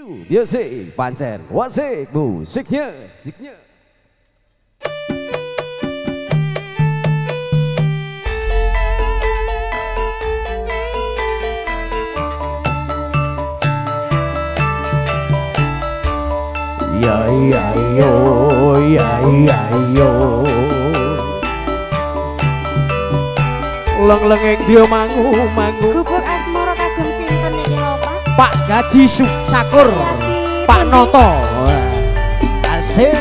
Music pancen wasik musiknya. Ya ya yo ya ya yo leng-lengeng dia mangu gubuk asmara kagem sinten iki lho Pak? Pak Gaji Sakur Pak Noto asik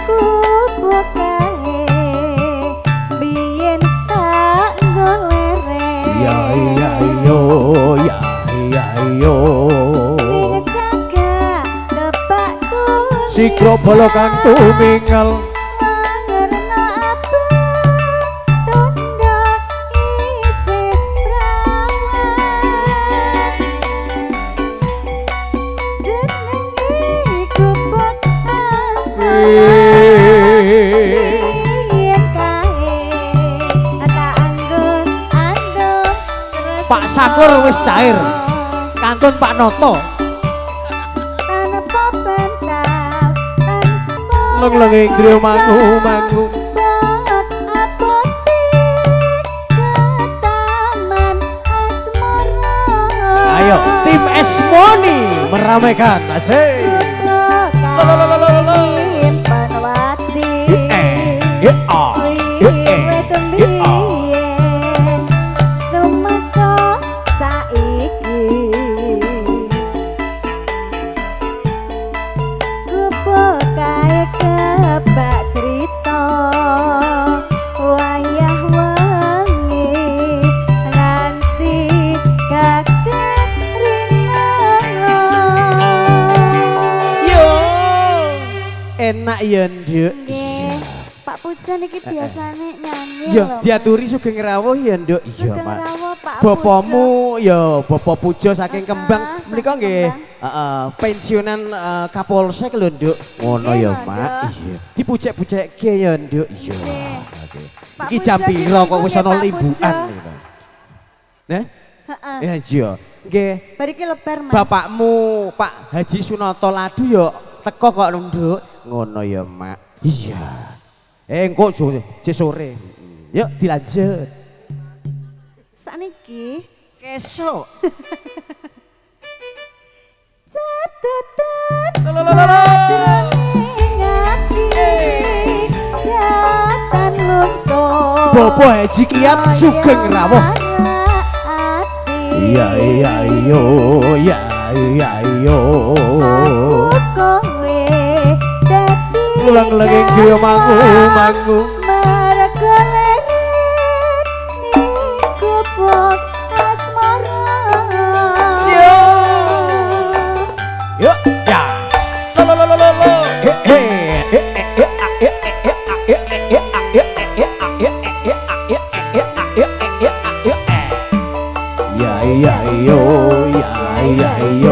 gubuk kae biyen tak golere ya ya yo ya ya yo si grobolo kang tuminggal Pak Sakur wis cair kantun Pak Noto leng-lengeng dia mangu ayo tim Esmoni meramaikan asik enak ya nduk. Pak Pujan iki biasane nyanyi ya diaturi sugeng rawuh ya nduk. Iya Pak. Pak Bapamu ya Bapak Pujo saking Kembang menika nggih pensiunan Kapolsek lho nduk. Ngono ya Mak. Iya. Dipujek-pujekke ya nduk. Iya. Oke. Iki jam piro kok wis ana limbukan niku. Nah? Heeh. Ya iya. Nggih. Bariki lebar Mas. Bapakmu Pak Haji Sunoto Ladu ya teko kok nduk. Ngono ya Mak. Iya. Engko sore. Yuk dilanjut. Sakniki kesok. Bobo Haji Kiat sugeng rawuh. Iya iya yo ya iya yo. Leng-lengeng dia mangu gubuk asmara yuk ya ya yo ya yo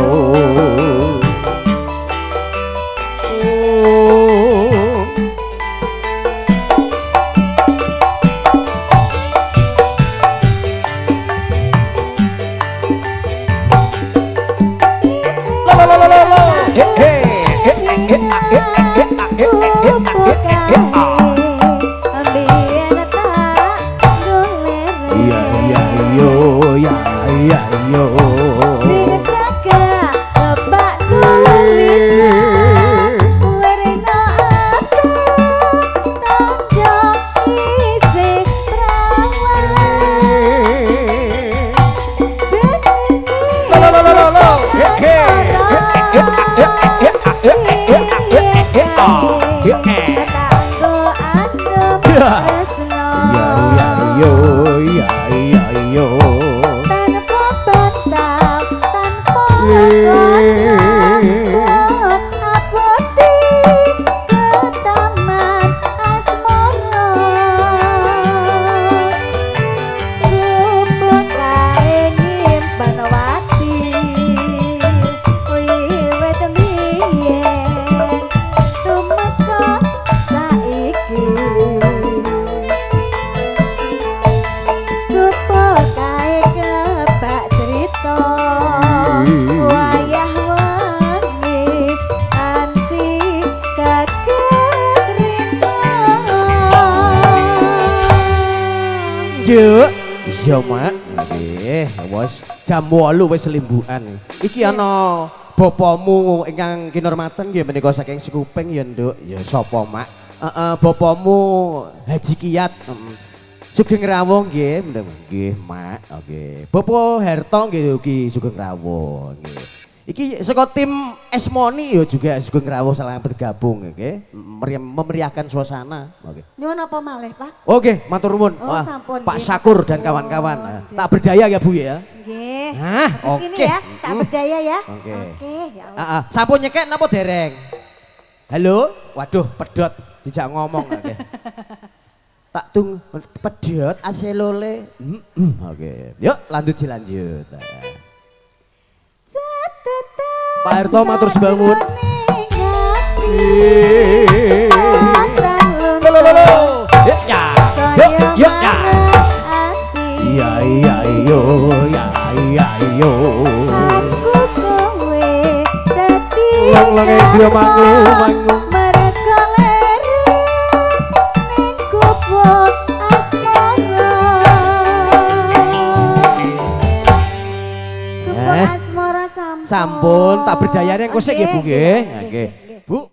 Nduk. Iya, Mak. Nggih, wis jam 8 wis limbukan. Iki ana bapamu ingkang kinurmatan nggih menika saking Sekuping ya, Nduk. Ya sapa, Mak? Heeh, bapamu Haji Kiyat. Sugeng Rawuh nggih, nggih, Mak. Oke. Bapak Harto nggih ugi Sugeng Rawuh nggih. Iki saka tim Esmoni ya juga Sugeng Rawuh salah bergabung nggih. Memeriahkan suasana. Oke. Nyuwun apa malih, Pak? Oke, matur nuwun. Oh, Wah, sampun, Pak nggih, Syakur dan Pak kawan-kawan. Sampun, Tak berdaya ya, Bu ya. Nggih. Hah, Terus oke. ini ya, tak berdaya ya. Oke. Oke, ya Allah. Sampun nyekek napa dereng? Halo? Waduh, pedot dijak ngomong oke. Tak tung pedot aselole. Oke. Yuk lanjut dilanjut. Pak Harto matur sembahun. Ya, ya, ya. Iya, iya, iyo, ya, iya, iyo. Aku kowe dadi Ulang-ulange dia mangu. mereka leri ning kubur asmara. Kubur asmara sampun. Sampun tak berdayane engko sik ya Bu nggih. Nggih, Nggih. nggih. Bu